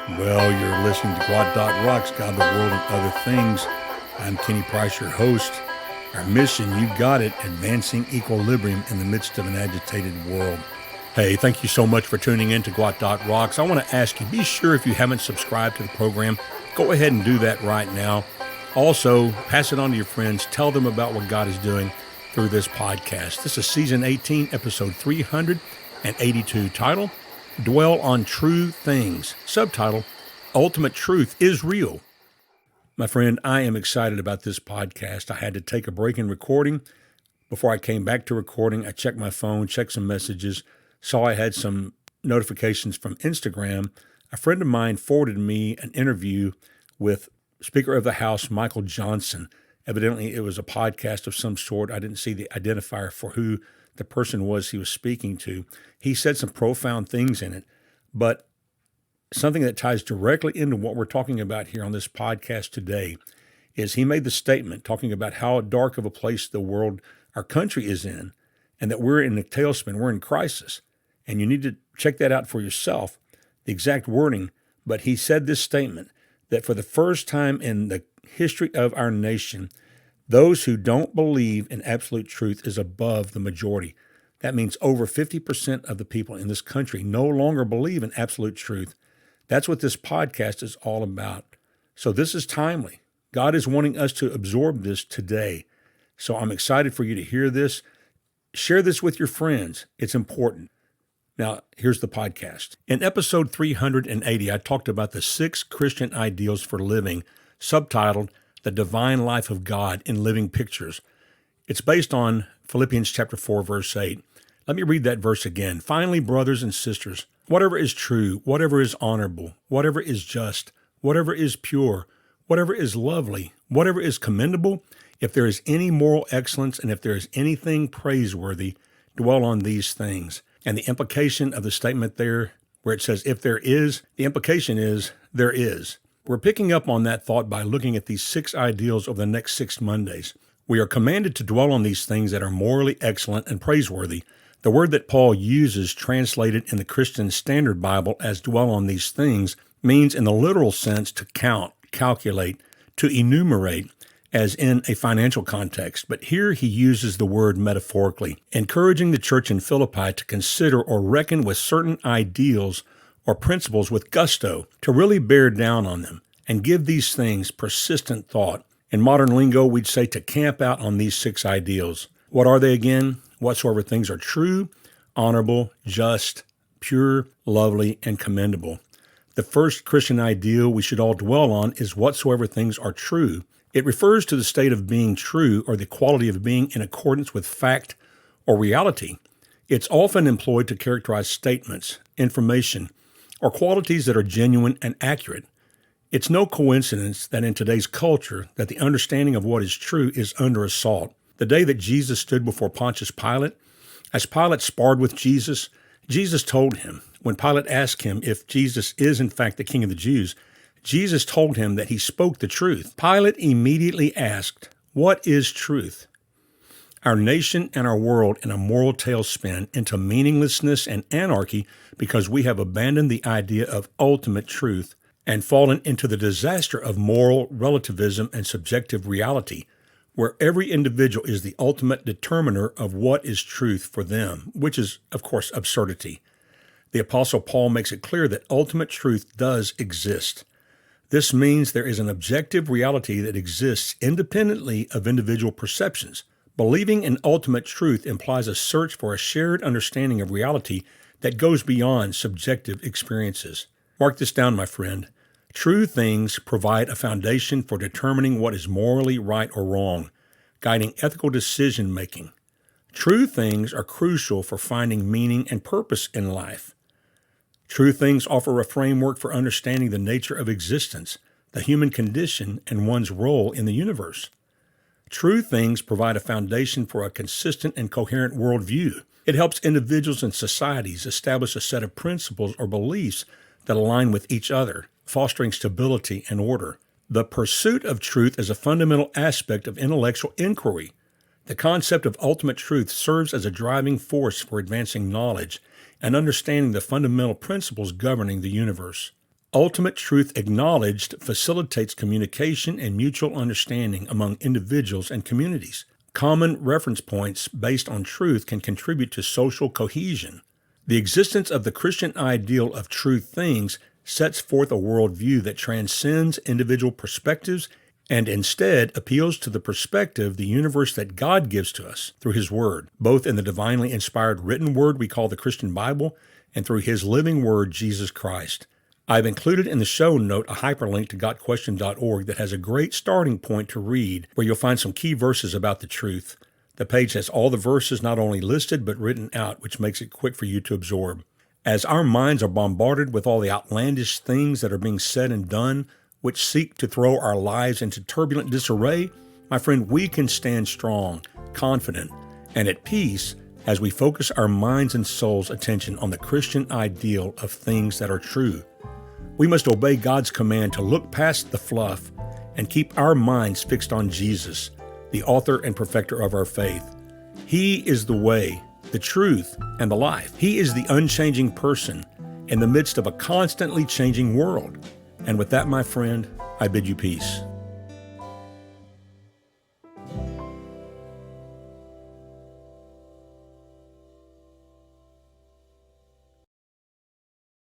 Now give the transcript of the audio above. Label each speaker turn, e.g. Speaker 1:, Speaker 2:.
Speaker 1: Well, you're listening to gwot.rocks, God, the World, and Other Things. I'm Kenny Price, your host. Our mission, you got it, advancing equilibrium in the midst of an agitated world. Hey, thank you so much for tuning in to gwot.rocks. I want to ask you, be sure if you haven't subscribed to the program, go ahead and do that right now. Also, pass it on to your friends. Tell them about what God is doing through this podcast. This is Season 18, Episode 382, title, Dwell on True Things. Subtitle, Ultimate Truth is Real. My friend, I am excited about this podcast. I had to take a break in recording. Before I came back to recording, I checked my phone, checked some messages, saw I had some notifications from Instagram. A friend of mine forwarded me an interview with Speaker of the House, Michael Johnson. Evidently, it was a podcast of some sort. I didn't see the identifier for who the person was he was speaking to. He said some profound things in it, but something that ties directly into what we're talking about here on this podcast today is he made the statement talking about how dark of a place the world, our country is in, and that we're in a tailspin, we're in crisis. And you need to check that out for yourself, the exact wording. But he said this statement, that for the first time in the history of our nation, those who don't believe in absolute truth is above the majority. That means over 50% of the people in this country no longer believe in absolute truth. That's what this podcast is all about. So this is timely. God is wanting us to absorb this today. So I'm excited for you to hear this. Share this with your friends. It's important. Now, here's the podcast. In episode 380, I talked about the 6 Christian ideals for living, subtitled The Divine Life of God in Living Pictures. It's based on Philippians chapter 4, verse 8. Let me read that verse again. Finally, brothers and sisters, whatever is true, whatever is honorable, whatever is just, whatever is pure, whatever is lovely, whatever is commendable, if there is any moral excellence and if there is anything praiseworthy, dwell on these things. And the implication of the statement there, where it says, if there is, the implication is, there is. We're picking up on that thought by looking at these 6 ideals over the next 6 Mondays. We are commanded to dwell on these things that are morally excellent and praiseworthy. The word that Paul uses, translated in the Christian Standard Bible as dwell on these things, means in the literal sense to count, calculate, to enumerate, as in a financial context, but here he uses the word metaphorically, encouraging the church in Philippi to consider or reckon with certain ideals or principles with gusto, to really bear down on them and give these things persistent thought. In modern lingo, we'd say to camp out on these 6 ideals. What are they again? Whatsoever things are true, honorable, just, pure, lovely, and commendable. The first Christian ideal we should all dwell on is whatsoever things are true. It refers to the state of being true or the quality of being in accordance with fact or reality. It's often employed to characterize statements, information, or qualities that are genuine and accurate. It's no coincidence that in today's culture that the understanding of what is true is under assault. The day that Jesus stood before Pontius Pilate, as Pilate sparred with Jesus, Jesus told him, when Pilate asked him if Jesus is in fact the King of the Jews, Jesus told him that he spoke the truth. Pilate immediately asked, what is truth? Our nation and our world in a moral tailspin into meaninglessness and anarchy because we have abandoned the idea of ultimate truth and fallen into the disaster of moral relativism and subjective reality, where every individual is the ultimate determiner of what is truth for them, which is, of course, absurdity. The Apostle Paul makes it clear that ultimate truth does exist. This means there is an objective reality that exists independently of individual perceptions. Believing in ultimate truth implies a search for a shared understanding of reality that goes beyond subjective experiences. Mark this down, my friend. True things provide a foundation for determining what is morally right or wrong, guiding ethical decision-making. True things are crucial for finding meaning and purpose in life. True things offer a framework for understanding the nature of existence, the human condition, and one's role in the universe. True things provide a foundation for a consistent and coherent worldview. It helps individuals and societies establish a set of principles or beliefs that align with each other, fostering stability and order. The pursuit of truth is a fundamental aspect of intellectual inquiry. The concept of ultimate truth serves as a driving force for advancing knowledge and understanding the fundamental principles governing the universe. Ultimate truth acknowledged facilitates communication and mutual understanding among individuals and communities. Common reference points based on truth can contribute to social cohesion. The existence of the Christian ideal of true things sets forth a worldview that transcends individual perspectives and instead appeals to the perspective, the universe that God gives to us through His Word, both in the divinely inspired written Word we call the Christian Bible and through His living Word, Jesus Christ. I've included in the show note a hyperlink to gwot.rocks that has a great starting point to read, where you'll find some key verses about the truth. The page has all the verses not only listed but written out, which makes it quick for you to absorb. As our minds are bombarded with all the outlandish things that are being said and done, which seek to throw our lives into turbulent disarray, my friend, we can stand strong, confident, and at peace as we focus our minds and souls' attention on the Christian ideal of things that are true. We must obey God's command to look past the fluff and keep our minds fixed on Jesus, the author and perfecter of our faith. He is the way, the truth, and the life. He is the unchanging person in the midst of a constantly changing world. And with that, my friend, I bid you peace.